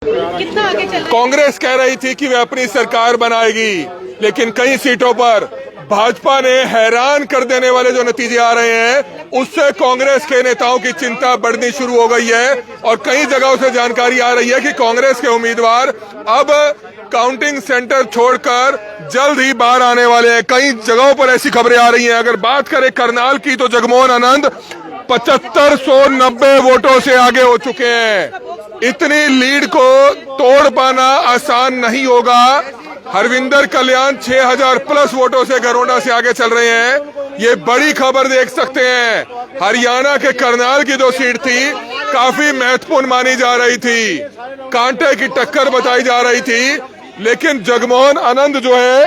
कितना आगे चल? कांग्रेस कह रही थी कि वे अपनी सरकार बनाएगी, लेकिन कई सीटों पर भाजपा ने हैरान कर देने वाले जो नतीजे आ रहे हैं, उससे कांग्रेस के नेताओं की चिंता बढ़नी शुरू हो गई है। और कई जगहों से जानकारी आ रही है कि कांग्रेस के उम्मीदवार अब काउंटिंग सेंटर छोड़कर जल्द ही बाहर आने वाले हैं। कई जगहों पर ऐसी खबरें आ रही हैं। अगर बात करें करनाल की, तो जगमोहन आनंद 7590 वोटों से आगे हो चुके हैं। इतनी लीड को तोड़ पाना आसान नहीं होगा। हरविंदर कल्याण 6000 प्लस वोटों से गरोडा से आगे चल रहे हैं। ये बड़ी खबर देख सकते हैं। हरियाणा के करनाल की जो सीट थी, काफी महत्वपूर्ण मानी जा रही थी, कांटे की टक्कर बताई जा रही थी, लेकिन जगमोहन आनंद जो है,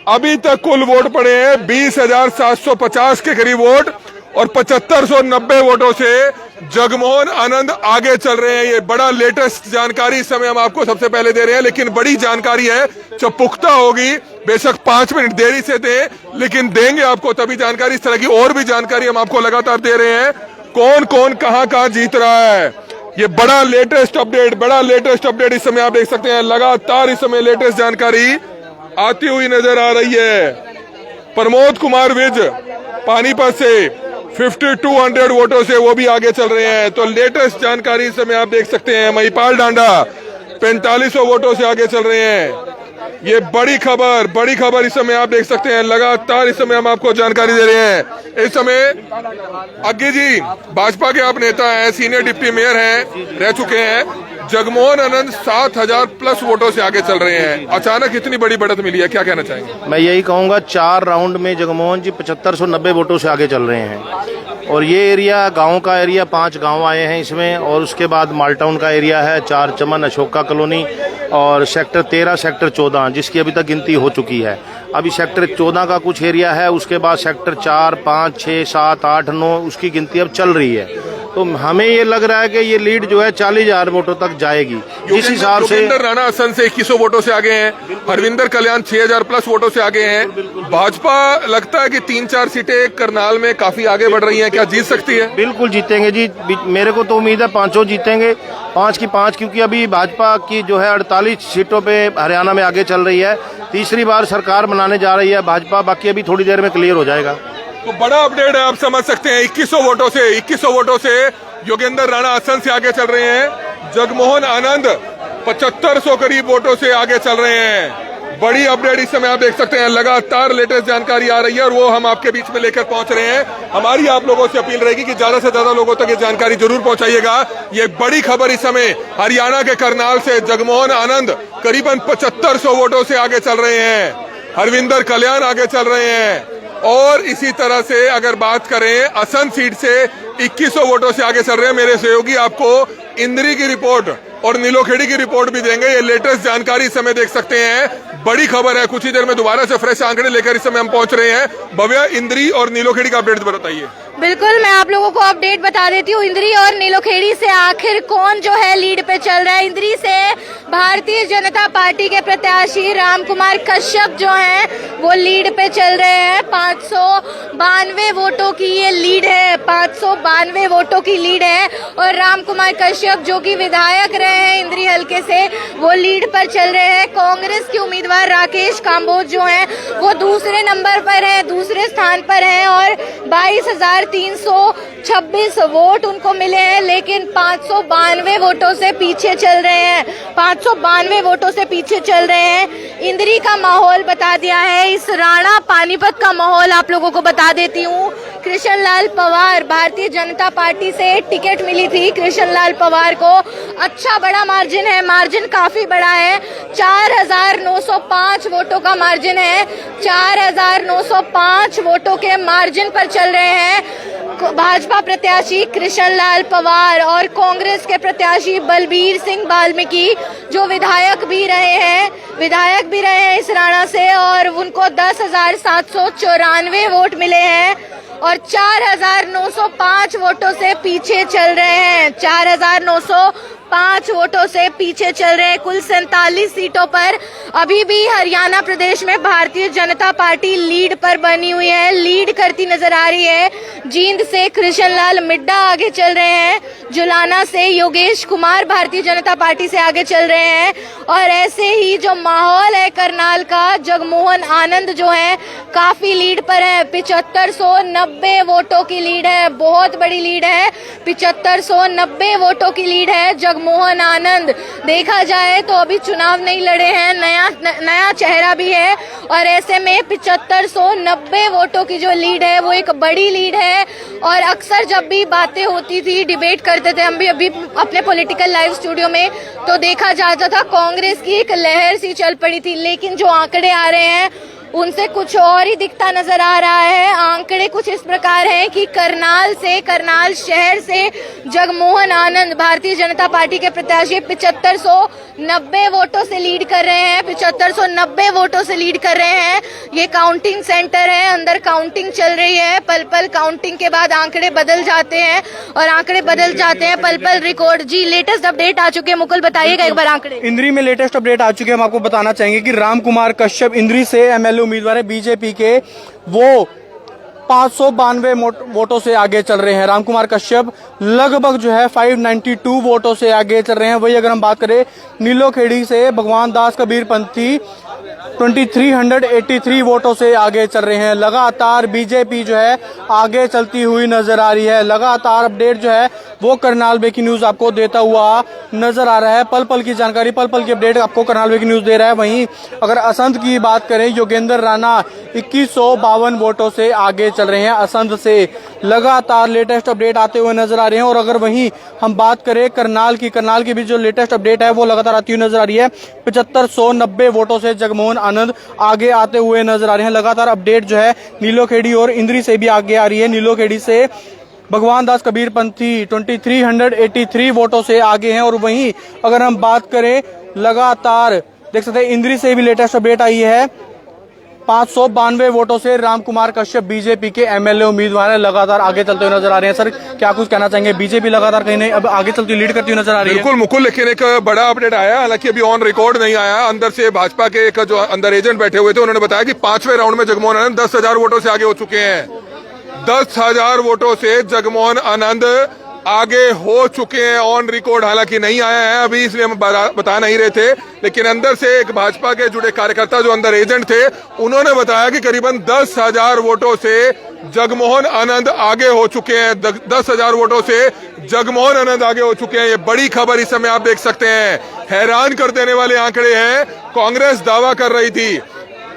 अभी तक कुल वोट पड़े हैं 20,750 के करीब वोट, और 7590 वोटों से जगमोहन आनंद आगे चल रहे हैं। ये बड़ा लेटेस्ट जानकारी इस समय हम आपको सबसे पहले दे रहे हैं, लेकिन बड़ी जानकारी है जो पुख्ता होगी। बेशक 5 मिनट देरी से दे, लेकिन देंगे आपको तभी जानकारी। इस तरह की और भी जानकारी हम आपको लगातार दे रहे हैं, कौन कौन कहां जीत रहा है। ये बड़ा लेटेस्ट अपडेट इस समय आप देख सकते हैं। लगातार इस समय लेटेस्ट जानकारी आती हुई नजर आ रही है। प्रमोद कुमार विज पानीपत से 5200 वोटों से वो भी आगे चल रहे हैं। तो लेटेस्ट जानकारी इस समय आप देख सकते हैं। महिपाल डांडा 4500 वोटों से आगे चल रहे हैं। ये बड़ी खबर इस समय आप देख सकते हैं। लगातार इस समय हम आपको जानकारी दे रहे हैं। इस समय अग्गी जी भाजपा के आप नेता हैं, सीनियर डिप्टी मेयर हैं, रह चुके हैं। जगमोहन आनंद 7000 प्लस वोटों से आगे चल रहे हैं। अचानक इतनी बड़ी बढ़त मिली है, क्या कहना चाहेंगे? मैं यही कहूँगा, 4 राउंड में जगमोहन जी 7590 वोटों से आगे चल रहे हैं। और ये एरिया गाँव का एरिया, 5 गाँव आए हैं इसमें, और उसके बाद मालटाउन का एरिया है, 4 चमन, अशोका कॉलोनी, और सेक्टर 13, सेक्टर 14, जिसकी अभी तक गिनती हो चुकी है। अभी सेक्टर 14 का कुछ एरिया है, उसके बाद सेक्टर 4, 5, 6, 7, 8, 9 उसकी गिनती अब चल रही है। तो हमें ये लग रहा है कि ये लीड जो है 40,000 वोटों तक जाएगी। जिस हिसाब से योगेंद्र राणा असम से 2100 वोटों से आगे हैं, हरविंदर कल्याण 6000 प्लस वोटों से आगे हैं। भाजपा लगता है कि 3-4 सीटें करनाल में काफी आगे बढ़ रही हैं, क्या जीत सकती है? बिल्कुल जीतेंगे जी, मेरे को तो उम्मीद है 5 जीतेंगे, 5 की 5, क्योंकि अभी भाजपा की जो है 48 सीटों पे हरियाणा में आगे चल रही है। तीसरी बार सरकार बनाने जा रही है भाजपा, बाकी अभी थोड़ी देर में क्लियर हो जाएगा। तो बड़ा अपडेट है, आप समझ सकते हैं। 2100 वोटों से योगेंद्र राणा असम से आगे चल रहे हैं। जगमोहन आनंद 7500 करीब वोटों से आगे चल रहे हैं। बड़ी अपडेट इस समय आप देख सकते हैं। लगातार लेटेस्ट जानकारी आ रही है और वो हम आपके बीच में लेकर पहुंच रहे हैं। हमारी आप लोगों से अपील रहेगी कि ज्यादा से ज्यादा लोगों तक ये जानकारी जरूर पहुंचाइएगा। ये बड़ी खबर इस समय हरियाणा के करनाल से जगमोहन आनंद करीबन 7500 वोटों से आगे चल रहे हैं। हरविंदर कल्याण आगे चल रहे हैं। और इसी तरह से अगर बात करें असम सीट से 2100 वोटों से आगे चल रहे हैं। मेरे सहयोगी आपको इंद्री की रिपोर्ट और नीलोखेड़ी की रिपोर्ट भी देंगे। ये लेटेस्ट जानकारी इस समय देख सकते हैं। बड़ी खबर है। कुछ ही देर में दोबारा से फ्रेश आंकड़े लेकर इस समय हम पहुंच रहे हैं। भव्या, इंद्री और नीलोखेड़ी का अपडेट बताइए। बिल्कुल, मैं आप लोगों को अपडेट बता देती हूँ। इंद्री और नीलोखेड़ी से आखिर कौन जो है लीड पे चल रहा है। इंद्री से भारतीय जनता पार्टी के प्रत्याशी राम कुमार कश्यप जो हैं वो लीड पे चल रहे हैं। 592 वोटों की ये लीड है, 592 वोटों की लीड है। और राम कुमार कश्यप जो कि विधायक रहे हैं इंद्री हलके से, वो लीड पर चल रहे हैं। कांग्रेस के उम्मीदवार राकेश काम्बोज जो हैं वो दूसरे नंबर पर है, दूसरे स्थान पर है, और 22,326 वोट उनको मिले हैं, लेकिन 592 वोटों से पीछे चल रहे हैं। 592 वोटों से पीछे चल रहे हैं। इंद्री का माहौल बता दिया है। इस राणा पानीपत का माहौल आप लोगों को बता देती हूँ। कृष्ण लाल पंवार, भारतीय जनता पार्टी से टिकट मिली थी कृष्ण लाल पंवार को। अच्छा बड़ा मार्जिन है, मार्जिन काफी बड़ा है। 4905 वोटों का मार्जिन है। 4905 वोटों के मार्जिन पर चल रहे हैं भाजपा प्रत्याशी कृष्ण लाल पंवार और कांग्रेस के प्रत्याशी बलबीर सिंह वाल्मीकि, जो विधायक भी रहे हैं इस राणा से, और उनको 10,794 वोट मिले हैं और 4905 वोटों से पीछे चल रहे हैं। 4905 5 वोटों से पीछे चल रहे हैं। कुल 47 सीटों पर अभी भी हरियाणा प्रदेश में भारतीय जनता पार्टी लीड पर बनी हुई है, लीड करती नजर आ रही है। जींद से कृष्ण लाल मिड्डा आगे चल रहे हैं, जुलाना से योगेश कुमार भारतीय जनता पार्टी से आगे चल रहे हैं। और ऐसे ही जो माहौल है करनाल का, जगमोहन आनंद जो है काफी लीड पर है, 7590 वोटों की लीड है, बहुत बड़ी लीड है, 7590 वोटों की लीड है जगमोहन आनंद। देखा जाए तो अभी चुनाव नहीं लड़े हैं, नया चेहरा भी है और ऐसे में 7590 वोटों की जो लीड है वो एक बड़ी लीड है। और अक्सर जब भी बातें होती थी, डिबेट करते थे हम भी अभी अपने पॉलिटिकल लाइव स्टूडियो में, तो देखा जाता था कांग्रेस की एक लहर सी चल पड़ी थी। लेकिन जो आंकड़े आ रहे हैं उनसे कुछ और ही दिखता नजर आ रहा है। आंकड़े कुछ इस प्रकार हैं कि करनाल शहर से जगमोहन आनंद भारतीय जनता पार्टी के प्रत्याशी 7590 वोटों से लीड कर रहे हैं, 7590 वोटों से लीड कर रहे हैं। ये काउंटिंग सेंटर है, अंदर काउंटिंग चल रही है। पल पल काउंटिंग के बाद आंकड़े बदल जाते हैं और आंकड़े बदल जाते हैं पल पल रिकॉर्ड। जी, लेटेस्ट अपडेट आ चुके हैं, मुकुल बताइएगा एक बार आंकड़े। इंद्री में लेटेस्ट अपडेट आ चुके हैं। हम आपको बताना चाहेंगे कि राम कुमार कश्यप इंद्री से एमएलए उम्मीदवार है बीजेपी के, वो 592 वोटों से आगे चल रहे हैं। रामकुमार कश्यप लगभग जो है 592 वोटों से आगे चल रहे हैं। वही अगर हम बात करें नीलोखेड़ी से भगवान दास कबीर पंथी 2383 वोटों से आगे चल रहे हैं। लगातार बीजेपी जो है आगे चलती हुई नजर आ रही है। लगातार अपडेट जो है वो करनाल ब्रेकिंग न्यूज आपको देता हुआ नजर आ रहा है। पल पल की जानकारी, पल पल की अपडेट आपको करनाल ब्रेकिंग न्यूज दे रहा है। वहीं अगर असंध की बात करें, योगेंद्र राणा 2152 वोटों से आगे चल रहे हैं असंध से। लगातार लेटेस्ट अपडेट आते हुए नजर आ रहे हैं। और अगर वहीं हम बात करें करनाल की भी जो लेटेस्ट अपडेट है वो लगातार आती हुई नजर आ रही है। 7590 वोटों से जगमोहन आनंद आगे आते हुए नजर आ रहे हैं। लगातार अपडेट जो है नीलोखेड़ी और इंद्री से भी आगे आ रही है। नीलोखेड़ी से भगवान दास कबीर पंथी 2383 वोटों से आगे हैं। और वहीं अगर हम बात करें लगातार देख सकते हैं इंद्री से भी लेटेस्ट अपडेट आई है, 592 वोटों से रामकुमार कश्यप बीजेपी के एमएलए उम्मीदवार है, लगातार आगे चलते हुए नजर आ रहे हैं। सर, क्या कुछ कहना चाहेंगे? बीजेपी लगातार कहीं नहीं अब आगे चलती लीड करती हुई नजर आ रही है। बिल्कुल मुकुल, लेकिन एक बड़ा अपडेट आया, हालांकि अभी ऑन रिकॉर्ड नहीं आया। अंदर से भाजपा के एक जो अंदर एजेंट बैठे हुए थे उन्होंने बताया कि 5वें राउंड में जगमोहन आनंद 10,000 वोटों से आगे हो चुके हैं। 10,000 वोटों से जगमोहन आनंद आगे हो चुके हैं। ऑन रिकॉर्ड हालांकि नहीं आया है अभी, इसलिए हम बता नहीं रहे थे, लेकिन अंदर से एक भाजपा के जुड़े कार्यकर्ता जो अंदर एजेंट थे उन्होंने बताया कि करीबन 10,000 वोटों से जगमोहन आनंद आगे हो चुके हैं। 10,000 वोटों से जगमोहन आनंद आगे हो चुके हैं। ये बड़ी खबर इस समय आप देख सकते हैं। हैरान कर देने वाले आंकड़े हैं। कांग्रेस दावा कर रही थी,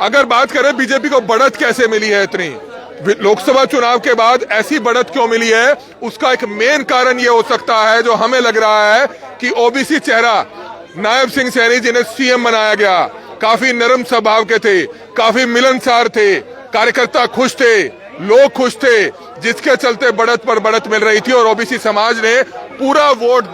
अगर बात करें बीजेपी को बढ़त कैसे मिली है इतनी लोकसभा चुनाव के बाद, ऐसी बढ़त क्यों मिली है, उसका एक मेन कारण ये हो सकता है जो हमें लग रहा है कि ओबीसी चेहरा नायब सिंह सैनी जिन्हें सीएम बनाया गया, काफी नरम स्वभाव के थे, काफी मिलनसार थे, कार्यकर्ता खुश थे, लोग खुश थे, जिसके चलते बढ़त पर बढ़त मिल रही थी। और ओबीसी समाज ने पूरा वोट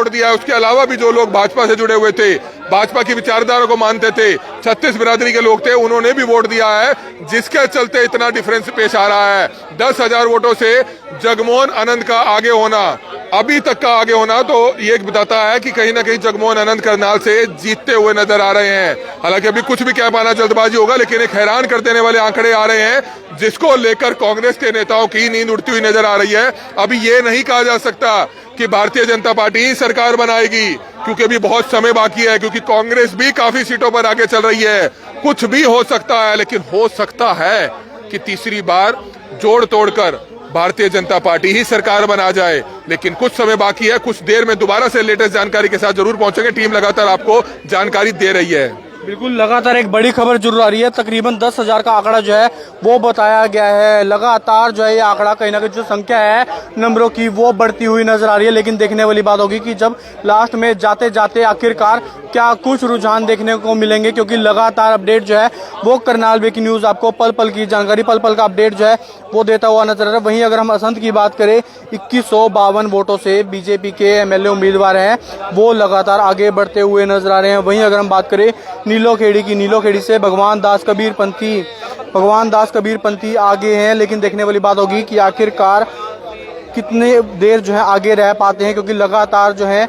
दिया। उसके अलावा भी जो लोग भाजपा से जुड़े हुए थे, भाजपा की विचारधारा को मानते थे, 36 बिरादरी के लोग थे, उन्होंने भी वोट दिया है, जिसके चलते इतना डिफरेंस पेश आ रहा है। 10,000 वोटों से जगमोहन आनंद का आगे होना, अभी तक का आगे होना, तो ये बताता है कि कहीं ना कहीं जगमोहन आनंद करनाल से जीतते हुए नजर आ रहे हैं। हालांकि अभी कुछ भी कह पाना जल्दबाजी होगा, लेकिन एक हैरान कर देने वाले आंकड़े आ रहे हैं, जिसको लेकर कांग्रेस के नेताओं की नींद उड़ती हुई नजर आ रही है। अभी ये नहीं कहा जा सकता कि भारतीय जनता पार्टी ही सरकार बनाएगी, क्योंकि अभी बहुत समय बाकी है, क्योंकि कांग्रेस भी काफी सीटों पर आगे चल रही है। कुछ भी हो सकता है, लेकिन हो सकता है कि तीसरी बार जोड़ तोड़कर भारतीय जनता पार्टी ही सरकार बना जाए। लेकिन कुछ समय बाकी है, कुछ देर में दोबारा से लेटेस्ट जानकारी के साथ जरूर पहुंचेंगे। टीम लगातार आपको जानकारी दे रही है। बिल्कुल, लगातार एक बड़ी खबर जरूर आ रही है। तकरीबन 10,000 का आंकड़ा जो है वो बताया गया है। लगातार जो है ये आंकड़ा कहीं ना कहीं जो संख्या है नंबरों की वो बढ़ती हुई नजर आ रही है। लेकिन देखने वाली बात होगी कि जब लास्ट में जाते जाते आखिरकार क्या कुछ रुझान देखने को मिलेंगे, क्योंकि लगातार अपडेट जो है वो करनाल ब्रेकिंग न्यूज आपको पल पल की जानकारी, पल पल का अपडेट जो है वो देता हुआ नजर आ रहा है। वहीं अगर हम असंध की बात करें, 2152 वोटों से बीजेपी के एमएलए उम्मीदवार हैं, वो लगातार आगे बढ़ते हुए नजर आ रहे हैं। वहीं अगर हम बात करें नीलोखेड़ी से भगवान दास कबीर पंथी आगे हैं। लेकिन देखने वाली बात होगी कि आखिरकार कितने देर जो है आगे रह पाते हैं, क्योंकि लगातार जो है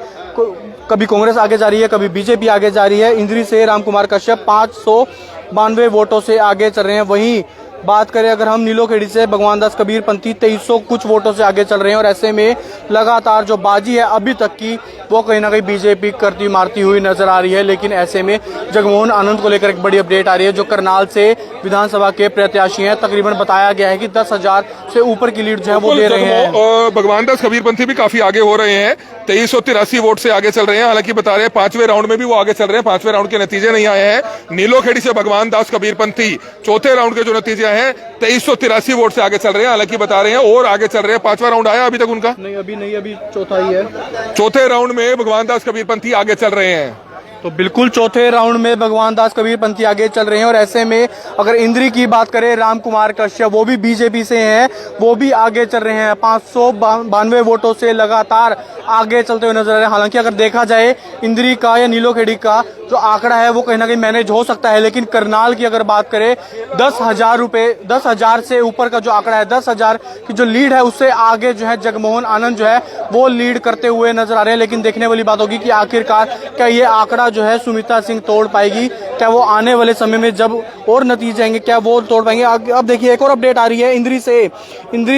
कभी कांग्रेस आगे जा रही है, कभी बीजेपी आगे जा रही है। इंद्री से रामकुमार कश्यप 592 वोटों से आगे चल रहे हैं। वहीं बात करें अगर हम नीलोखेड़ी से भगवान दास कबीर पंथी 2300 कुछ वोटों से आगे चल रहे हैं। और ऐसे में लगातार जो बाजी है अभी तक की वो कहीं ना कहीं बीजेपी करती मारती हुई नजर आ रही है। लेकिन ऐसे में जगमोहन आनंद को लेकर एक बड़ी अपडेट आ रही है, जो करनाल से विधानसभा के प्रत्याशी हैं। तकरीबन बताया गया है कि 10,000 से ऊपर की लीड जो है वो दे रहे हैं। और भगवान दास कबीरपंथी भी काफी आगे हो रहे हैं, 2383 वोट से आगे चल रहे हैं। हालांकि बता रहे हैं 5वें राउंड में भी वो आगे चल रहे हैं, 5वें राउंड के नतीजे नहीं आए हैं। नीलोखेड़ी से भगवान दास कबीरपंथी चौथे राउंड के जो नतीजे हैं 2383 वोट से आगे चल रहे हैं। हालांकि बता रहे हैं और आगे चल रहे हैं। 5वां राउंड आया अभी तक उनका? नहीं, अभी चौथा ही है। चौथे राउंड में भगवान दास कबीरपंथी आगे चल रहे हैं। तो बिल्कुल चौथे राउंड में भगवान दास कबीरपंथी आगे चल रहे हैं। और ऐसे में अगर इंद्री की बात करें, रामकुमार कश्यप वो भी बीजेपी से हैं, वो भी आगे चल रहे हैं। 592 वोटों से लगातार आगे चलते हुए नजर आ रहे हैं। हालांकि अगर देखा जाए इंद्री का या नीलोखेड़ी का जो आंकड़ा है वो कहीं ना कहीं मैनेज हो सकता है, लेकिन करनाल की अगर बात करें 10,000 से ऊपर का जो आंकड़ा है, 10,000 की जो लीड है उससे आगे जो है जगमोहन आनंद जो है वो लीड करते हुए नजर आ रहे हैं। लेकिन देखने वाली बात होगी कि आखिरकार क्या ये आंकड़ा जो है सुमित्रा सिंह तोड़ पाएगी, क्या वो आने वाले समय में जब और नतीजे आएंगे क्या वो तोड़ पाएंगे। अब देखिए एक और अपडेट आ रही है इंद्री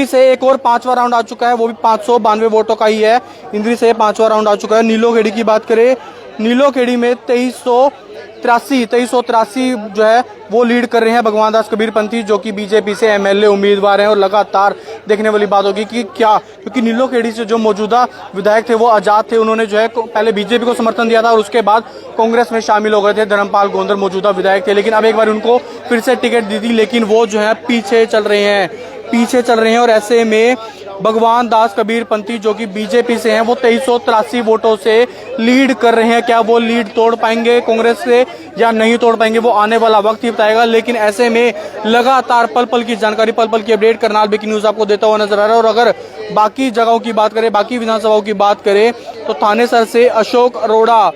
से एक और 5वां राउंड आ चुका है, वो भी 592 वोटों का ही है। इंद्री से 5वां राउंड आ चुका है। नीलोखेड़ी की बात करें, नीलोखेड़ी में 2383 जो है वो लीड कर रहे हैं भगवान दास कबीरपंथी, जो कि बीजेपी से एमएलए उम्मीदवार हैं। और लगातार देखने वाली बात होगी कि क्या, क्योंकि नीलोखेड़ी से जो मौजूदा विधायक थे वो आजाद थे, उन्होंने जो है पहले बीजेपी को समर्थन दिया था और उसके बाद कांग्रेस में शामिल हो गए थे। धर्मपाल गोंदर मौजूदा विधायक थे, लेकिन अब एक बार उनको फिर से टिकट दी थी, लेकिन वो जो है पीछे चल रहे हैं। और ऐसे में भगवान दास कबीरपंथी जो कि बीजेपी से हैं वो 2383 वोटों से लीड कर रहे हैं। क्या वो लीड तोड़ पाएंगे कांग्रेस से या नहीं तोड़ पाएंगे, वो आने वाला वक्त ही बताएगा। लेकिन ऐसे में लगातार पल पल की जानकारी, पल पल की अपडेट करनाल ब्रेकिंग न्यूज आपको देता हुआ नजर आ रहा है। और अगर बाकी जगहों की बात करें, बाकी विधानसभाओं की बात करें, तो थानेसर से अशोक अरोड़ा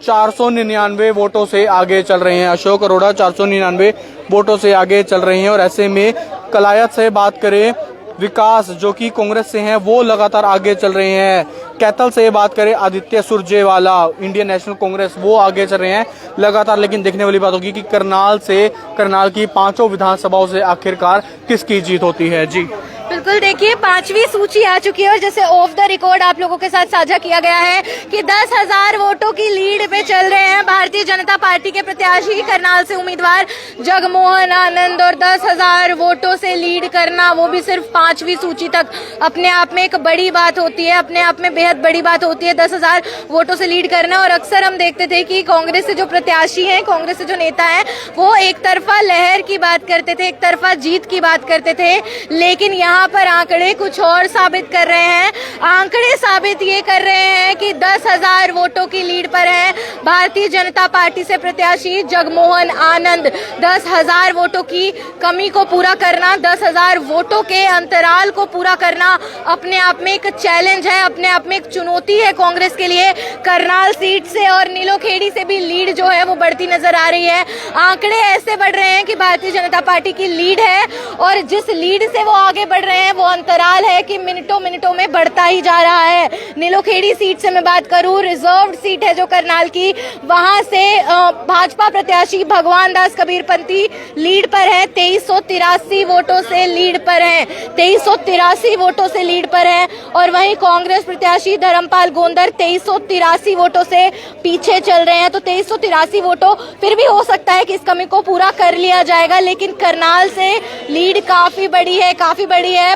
499 वोटों से आगे चल रहे हैं। अशोक अरोड़ा 499 वोटों से आगे चल रहे हैं। और ऐसे में कलायत से बात करें, विकास जो कि कांग्रेस से हैं वो लगातार आगे चल रहे हैं। कैथल से बात करें, आदित्य सुरजेवाला इंडियन नेशनल कांग्रेस वो आगे चल रहे हैं लगातार। लेकिन देखने वाली बात होगी कि करनाल की 5 विधानसभाओं से आखिरकार किसकी जीत होती है। जी बिल्कुल, देखिए 5वीं सूची आ चुकी है और जैसे ऑफ द रिकॉर्ड आप लोगों के साथ साझा किया गया है कि 10,000 वोटों की लीड पे चल रहे हैं भारतीय जनता पार्टी के प्रत्याशी करनाल से उम्मीदवार जगमोहन आनंद। और 10,000 वोटों से लीड करना वो भी सिर्फ 5वीं सूची तक अपने आप में एक बड़ी बात होती है, अपने आप में बेहद बड़ी बात होती है 10,000 वोटों से लीड करना। और अक्सर हम देखते थे कि कांग्रेस से जो प्रत्याशी हैं, कांग्रेस से जो नेता है वो एक तरफा लहर की बात करते थे, एक तरफा जीत की बात करते थे। लेकिन यहाँ पर आंकड़े कुछ और साबित कर रहे हैं। आंकड़े साबित ये कर रहे हैं कि 10,000 वोटों की लीड पर है भारतीय जनता पार्टी से प्रत्याशी जगमोहन आनंद। 10,000 वोटों की कमी को पूरा करना, 10,000 वोटों के अंतराल को पूरा करना अपने आप में एक चैलेंज है, अपने आप में एक चुनौती है कांग्रेस के लिए। करनाल सीट से और नीलोखेड़ी से भी लीड जो है वो बढ़ती नजर आ रही है। आंकड़े ऐसे बढ़ रहे हैं कि भारतीय जनता पार्टी की लीड है और जिस लीड से वो आगे बढ़ रहे हैं वो अंतराल है कि मिनटों में बढ़ता ही जा रहा है। नीलोखेड़ी सीट से मैं बात करूं, रिजर्व्ड सीट है जो करनाल की, वहां से भाजपा प्रत्याशी भगवान दास कबीरपंथी लीड पर है, 2383 वोटों से लीड पर है, 2383 वोटों से लीड पर है। और वहीं कांग्रेस प्रत्याशी धर्मपाल गोंदर 2383 वोटों से पीछे चल रहे हैं। तो 2383 वोटों फिर भी हो सकता है कि इस कमी को पूरा कर लिया जाएगा, लेकिन करनाल से लीड काफी बड़ी है।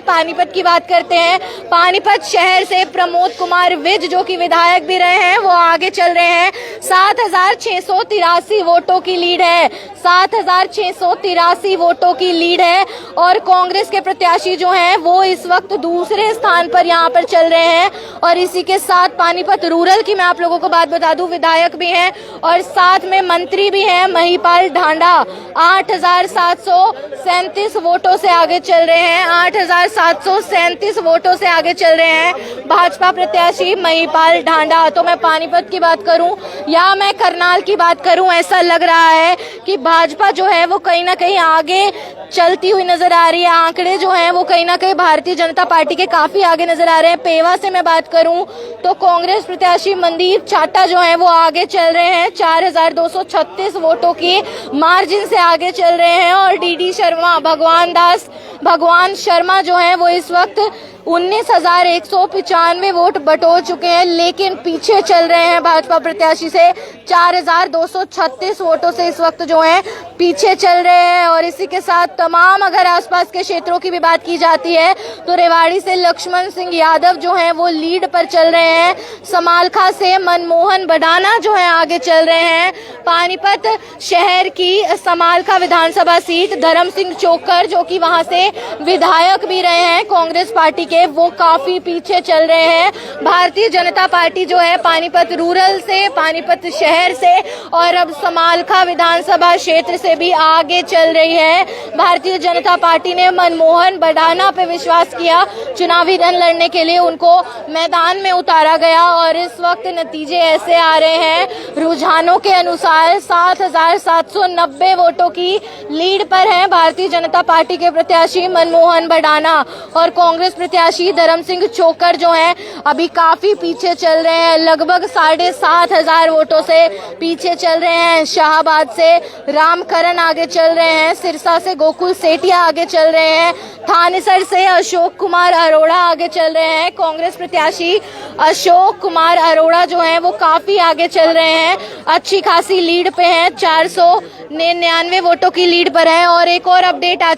पानीपत की बात करते हैं, पानीपत शहर से प्रमोद कुमार विज जो कि विधायक भी रहे हैं वो आगे चल रहे हैं। 7,683 वोटों की लीड है, 7,683 वोटों की लीड है। और कांग्रेस के प्रत्याशी जो हैं वो इस वक्त दूसरे स्थान पर यहाँ पर चल रहे हैं। और इसी के साथ पानीपत रूरल की मैं आप लोगों को बात बता दूं, विधायक भी हैं और साथ में मंत्री भी हैं महिपाल ढांडा, 8,737 वोटों से आगे चल रहे हैं, 8,737 वोटों से आगे चल रहे हैं भाजपा प्रत्याशी महिपाल ढांडा। तो मैं पानीपत की बात करूं या मैं करनाल की बात करूं, ऐसा लग रहा है कि भाजपा जो है वो कहीं ना कहीं आगे चलती हुई नजर आ रही है। आंकड़े जो हैं वो कहीं ना कहीं भारतीय जनता पार्टी के काफी आगे नजर आ रहे हैं। पेवा से मैं बात करूं तो कांग्रेस प्रत्याशी मनदीप चाटा जो हैं वो आगे चल रहे हैं, 4236 वोटों की मार्जिन से आगे चल रहे हैं। और डीडी शर्मा, भगवान शर्मा जो हैं वो इस वक्त 19,195 वोट बटोर चुके हैं, लेकिन पीछे चल रहे हैं भाजपा प्रत्याशी से 4,236 वोटों से इस वक्त जो है पीछे चल रहे हैं। और इसी के साथ तमाम अगर आसपास के क्षेत्रों की भी बात की जाती है तो रेवाड़ी से लक्ष्मण सिंह यादव जो हैं वो लीड पर चल रहे हैं। समालखा से मनमोहन बडाना जो है आगे चल रहे हैं। पानीपत शहर की समालखा विधानसभा सीट धर्म सिंह चोकर जो कि वहां से विधायक भी रहे हैं कांग्रेस पार्टी के, वो काफी पीछे चल रहे हैं। भारतीय जनता पार्टी जो है पानीपत रूरल से, पानीपत शहर से और अब समालखा विधानसभा क्षेत्र से भी आगे चल रही है। भारतीय जनता पार्टी ने मनमोहन बडाना पे विश्वास किया, चुनावी रण लड़ने के लिए उनको मैदान में उतारा गया और इस वक्त नतीजे ऐसे आ रहे हैं। रुझानों के अनुसार 7,790 वोटों की लीड पर हैं भारतीय जनता पार्टी के प्रत्याशी मनमोहन बडाना और कांग्रेस प्रत्याशी धर्म सिंह चोकर जो हैं अभी काफी पीछे चल रहे हैं, लगभग 7,500 वोटों से पीछे चल रहे हैं। शाहबाद से रामकरण आगे चल रहे हैं, सिरसा से गोकुल सेठिया आगे चल रहे हैं, थानेसर से अशोक कुमार अरोड़ा आगे चल रहे हैं। कांग्रेस प्रत्याशी अशोक कुमार अरोड़ा जो हैं वो काफी आगे चल रहे हैं, अच्छी खासी लीड पे हैं, 499 वोटों की लीड पर है। और एक और अपडेट आ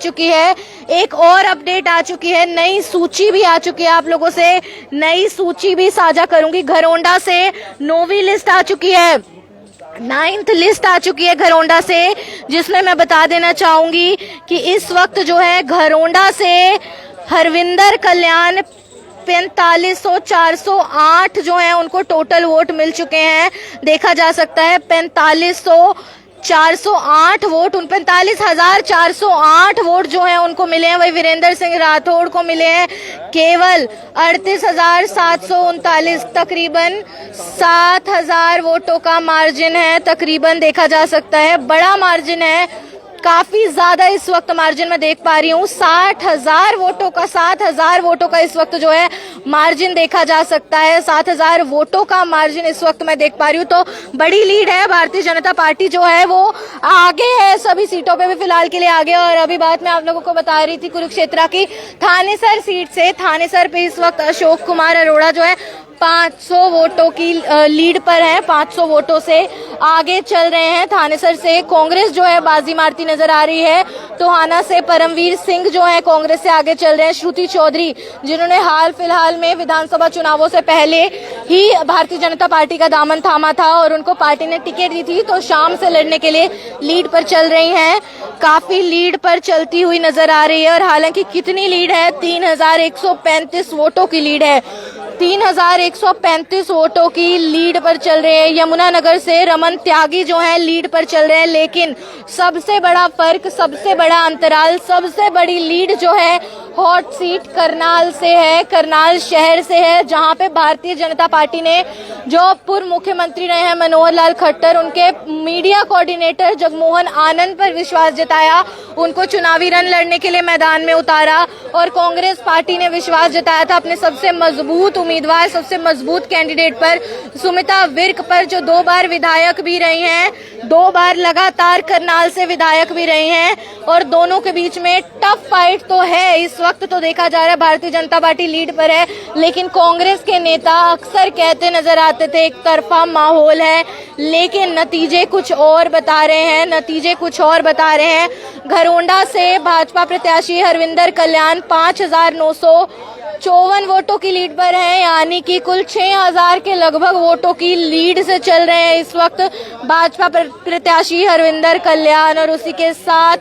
चुकी है, नई सूची भी आ चुकी है, आप लोगों से नई सूची भी साझा करूंगी। घरोंडा से 9वीं लिस्ट आ चुकी है, 9th लिस्ट आ चुकी है घरोंडा से, जिसमें मैं बता देना चाहूंगी कि इस वक्त जो है घरोंडा से हरविंदर कल्याण 4500 408 जो है उनको टोटल वोट मिल चुके हैं। देखा जा सकता है 4500 408 वोट, 45,408 वोट जो हैं उनको मिले हैं। वही वीरेंद्र सिंह राठौड़ को मिले हैं केवल 38,739, तकरीबन 7,000 वोटों का मार्जिन है। तकरीबन देखा जा सकता है बड़ा मार्जिन है, काफी ज्यादा इस वक्त मार्जिन में देख पा रही हूँ। 7,000 वोटों का इस वक्त जो है मार्जिन देखा जा सकता है। 7,000 वोटों का मार्जिन इस वक्त मैं देख पा रही हूँ, तो बड़ी लीड है। भारतीय जनता पार्टी जो है वो आगे है, सभी सीटों पे भी फिलहाल के लिए आगे। और अभी बात मैं आप लोगों को बता रही थी कुरुक्षेत्र की थानेसर सीट से, थानेसर पे इस वक्त अशोक कुमार अरोड़ा जो है 500 वोटों की लीड पर है, 500 वोटों से आगे चल रहे हैं। थानेसर से कांग्रेस जो है बाजी मारती नजर आ रही है। टोहाना से परमवीर सिंह जो है कांग्रेस से आगे चल रहे हैं। श्रुति चौधरी जिन्होंने हाल फिलहाल में विधानसभा चुनावों से पहले ही भारतीय जनता पार्टी का दामन थामा था और उनको पार्टी ने टिकट दी थी, तो शाम से लड़ने के लिए लीड पर चल रही हैं, काफी लीड पर चलती हुई नजर आ रही है। और हालांकि कितनी लीड है, 3,135 वोटों की लीड है, 3,135 वोटों की लीड पर चल रहे हैं। यमुनानगर से रमन त्यागी जो हैं लीड पर चल रहे हैं, लेकिन सबसे बड़ा फर्क, सबसे बड़ा अंतराल, सबसे बड़ी लीड जो है हॉट सीट करनाल से है, करनाल शहर से है, जहां पे भारतीय जनता पार्टी ने जो पूर्व मुख्यमंत्री रहे हैं मनोहर लाल खट्टर, उनके मीडिया कोऑर्डिनेटर जगमोहन आनंद पर विश्वास जताया, उनको चुनावी रण लड़ने के लिए मैदान में उतारा। और कांग्रेस पार्टी ने विश्वास जताया था अपने सबसे मजबूत उम्मीदवार, सबसे मजबूत कैंडिडेट पर, सुमिता विर्क पर, जो 2 बार विधायक भी रही हैं, 2 बार लगातार करनाल से विधायक भी रही हैं। और दोनों के बीच में टफ फाइट तो है। इस वक्त तो देखा जा रहा है भारतीय जनता पार्टी लीड पर है, लेकिन कांग्रेस के नेता अक्सर कहते नजर आते थे एक तरफा माहौल है, लेकिन नतीजे कुछ और बता रहे हैं। घरोंडा से भाजपा प्रत्याशी हरविंदर कल्याण 5,954 वोटों की लीड पर है, यानी कि कुल 6,000 के लगभग वोटों की लीड से चल रहे हैं इस वक्त भाजपा प्रत्याशी हरविंदर कल्याण। और उसी के साथ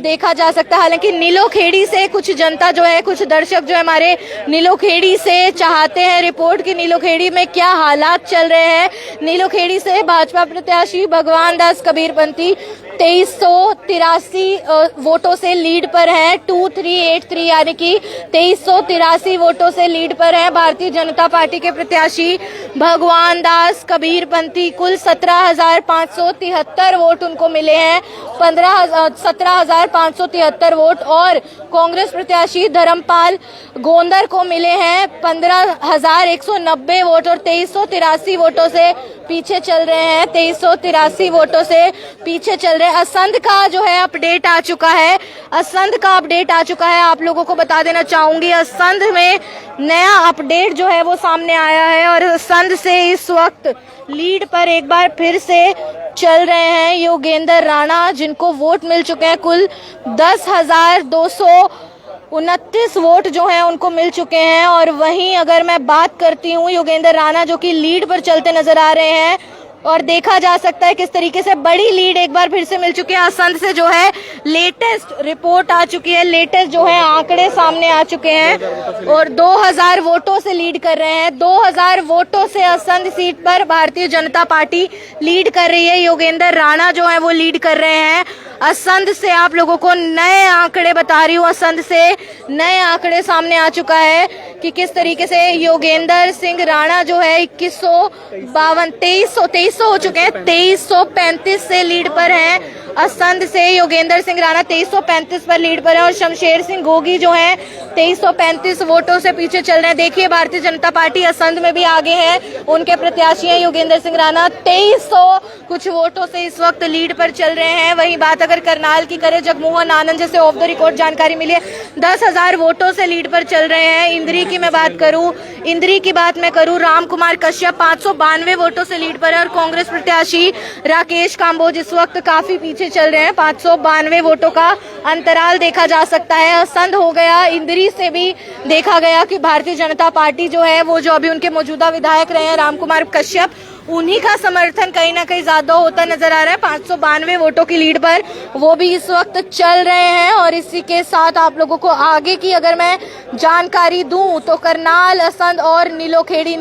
देखा जा सकता है, हालांकि नीलोखेड़ी से कुछ जनता जो है, कुछ दर्शक जो है हमारे नीलोखेड़ी से चाहते हैं रिपोर्ट की नीलोखेड़ी में क्या हालात चल रहे हैं। नीलोखेड़ी से भाजपा प्रत्याशी भगवान दास कबीरपंथी 2383 वोटों से लीड पर है, 2383 यानी कि 2383 वोटों से लीड पर है। भारतीय जनता पार्टी के प्रत्याशी भगवान दास कबीरपंथी कुल 17,573 वोट उनको मिले हैं 17,573 वोट और कांग्रेस प्रत्याशी धर्मपाल गोंदर को मिले हैं 15,190 वोट और 2383 वोटों से पीछे चल रहे हैं। 2383 वोटों से पीछे चल रहे हैं। असंध का जो है अपडेट आ चुका है। असंध का अपडेट आ चुका है। आप लोगों को बता देना चाहूंगी, असंध में नया अपडेट जो है वो सामने आया है और असंध से इस वक्त लीड पर एक बार फिर से चल रहे हैं योगेंद्र राणा, जिनको वोट मिल चुके हैं कुल 10,229 वोट जो हैं उनको मिल चुके हैं। और वहीं अगर मैं बात करती हूँ योगेंद्र राणा जो कि लीड पर चलते नजर आ रहे हैं और देखा जा सकता है किस तरीके से बड़ी लीड एक बार फिर से मिल चुकी है। असंध से जो है लेटेस्ट रिपोर्ट आ चुकी है, लेटेस्ट जो है आंकड़े सामने आ चुके हैं और 2000 वोटों से लीड कर रहे हैं। 2000 वोटों से असंध सीट पर भारतीय जनता पार्टी लीड कर रही है। योगेंद्र राणा जो है वो लीड कर रहे हैं। असंध से आप लोगों को नए आंकड़े बता रही हूँ। असंध से नए आंकड़े सामने आ चुका है कि किस तरीके से योगेंद्र सिंह राणा जो है 2300 हो चुके हैं, 2335 से लीड पर हैं। असंध से योगेंद्र सिंह राणा 2335 पर लीड पर है और शमशेर सिंह गोगी जो है 2335 वोटों से पीछे चल रहे हैं। देखिए भारतीय जनता पार्टी असंध में भी आगे है, उनके प्रत्याशी हैं योगेंद्र सिंह राणा 2300 कुछ वोटों से इस वक्त लीड पर चल रहे हैं। वहीं बात अगर करनाल की करें, जगमोहन आनंद जैसे ऑफ द रिकॉर्ड जानकारी मिली है 10,000 वोटों से लीड पर चल रहे हैं। इंद्री की मैं बात करूं, इंद्री की बात मैं करूं, राम कुमार कश्यप 592 वोटों से लीड पर है और कांग्रेस प्रत्याशी राकेश काम्बोज इस वक्त काफी पीछे चल रहे हैं। 592 वोटों का अंतराल देखा जा सकता है। असंध हो गया, इंद्री से भी देखा गया कि भारतीय जनता पार्टी जो है वो जो अभी उनके मौजूदा विधायक रहे हैं राम कुमार कश्यप, उन्हीं का समर्थन कहीं ना कहीं ज्यादा होता नजर आ रहा है। 592 वोटों की लीड पर वो भी इस वक्त चल रहे हैं। और इसी के साथ आप लोगों को आगे की अगर मैं जानकारी दूं तो करनाल, असंध और नीलोखेड़ी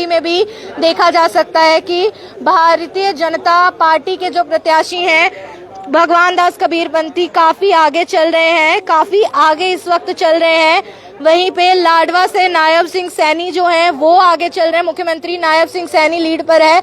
में भी देखा जा सकता है कि भारतीय जनता पार्टी के जो प्रत्याशी हैं भगवान दास कबीरपंथी काफी आगे चल रहे हैं, काफी आगे इस वक्त चल रहे हैं। वहीं पे लाडवा से नायब सिंह सैनी जो हैं वो आगे चल रहे हैं। मुख्यमंत्री नायब सिंह सैनी लीड पर है,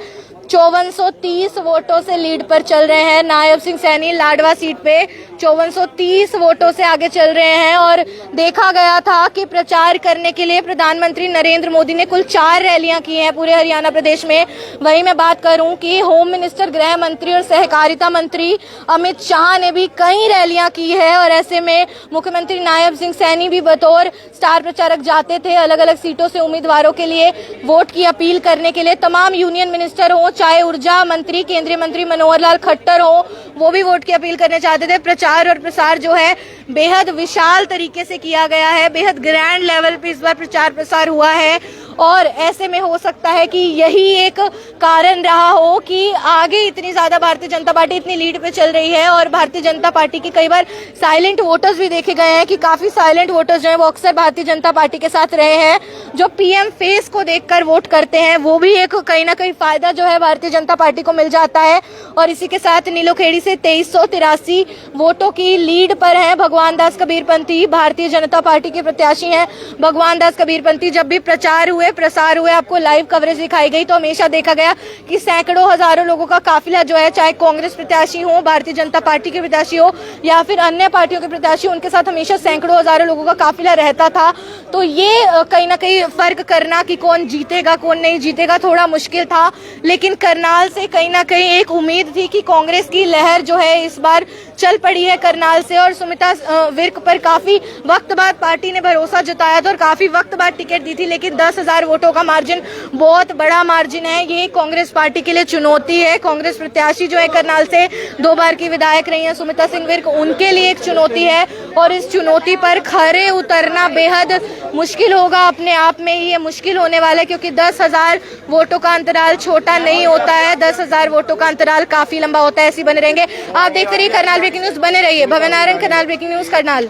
5430 वोटों से लीड पर चल रहे हैं। नायब सिंह सैनी लाडवा सीट पे 5430 वोटों से आगे चल रहे हैं। और देखा गया था कि प्रचार करने के लिए प्रधानमंत्री नरेंद्र मोदी ने कुल 4 रैलियां की हैं पूरे हरियाणा प्रदेश में। वहीं मैं बात करूं कि होम मिनिस्टर, गृह मंत्री और सहकारिता मंत्री अमित शाह ने भी कई रैलियां की है और ऐसे में मुख्यमंत्री नायब सिंह सैनी भी बतौर स्टार प्रचारक जाते थे अलग अलग सीटों से उम्मीदवारों के लिए वोट की अपील करने के लिए। तमाम यूनियन मिनिस्टर हो, चाहे ऊर्जा मंत्री, केंद्रीय मंत्री मनोहर लाल खट्टर हो, वो भी वोट की अपील करने चाहते थे। प्रचार और प्रसार जो है बेहद विशाल तरीके से किया गया है, बेहद ग्रैंड लेवल पे इस बार प्रचार प्रसार हुआ है। और ऐसे में हो सकता है कि यही एक कारण रहा हो कि आगे इतनी ज्यादा भारतीय जनता पार्टी इतनी लीड पे चल रही है। और भारतीय जनता पार्टी की कई बार साइलेंट वोटर्स भी देखे गए हैं कि काफी साइलेंट वोटर्स जो है वो अक्सर भारतीय जनता पार्टी के साथ रहे हैं, जो पीएम फेस को देखकर वोट करते हैं। वो भी एक कहीं ना कहीं फायदा जो है भारतीय जनता पार्टी को मिल जाता है। और इसी के साथ नीलोखेड़ी से 2383 वोटों की लीड पर है भगवान दास कबीरपंथी, भारतीय जनता पार्टी के प्रत्याशी हैं भगवान दास कबीरपंथी। जब भी प्रचार हुए, प्रसार हुए, आपको लाइव कवरेज दिखाई गई तो हमेशा देखा गया कि सैकड़ों हजारों लोगों का काफिला जो है, चाहे कांग्रेस प्रत्याशी हो, भारतीय जनता पार्टी के प्रत्याशी हो या फिर अन्य पार्टियों के प्रत्याशी, उनके साथ हमेशा सैकड़ों हजारों लोगों का काफिला रहता था। तो ये कहीं ना कहीं फर्क करना कि कौन जीतेगा कौन नहीं जीतेगा थोड़ा मुश्किल था। लेकिन करनाल से कहीं ना कहीं एक उम्मीद थी कि कांग्रेस की लहर जो है इस बार चल पड़ी है करनाल से। और सुमिता विर्क पर काफी वक्त बाद पार्टी ने भरोसा जताया था और काफी वक्त बाद टिकट दी थी, लेकिन 10,000 वोटों का मार्जिन बहुत बड़ा मार्जिन है। ये कांग्रेस पार्टी के लिए चुनौती है। कांग्रेस प्रत्याशी जो है करनाल से 2 बार की विधायक रही हैं सुमिता सिंह विर्क, उनके लिए एक चुनौती है और इस चुनौती पर खरे उतरना बेहद मुश्किल होगा। अपने आप में ही ये मुश्किल होने वाला है क्योंकि 10,000 वोटों का अंतराल छोटा नहीं होता है। 10,000 वोटों का अंतराल काफी लंबा होता है। ऐसे बने रहेंगे, आप देखते रहिए करनाल ब्रेकिंग न्यूज, बने रहिए। भवन नारायण, करनाल ब्रेकिंग न्यूज, करनाल।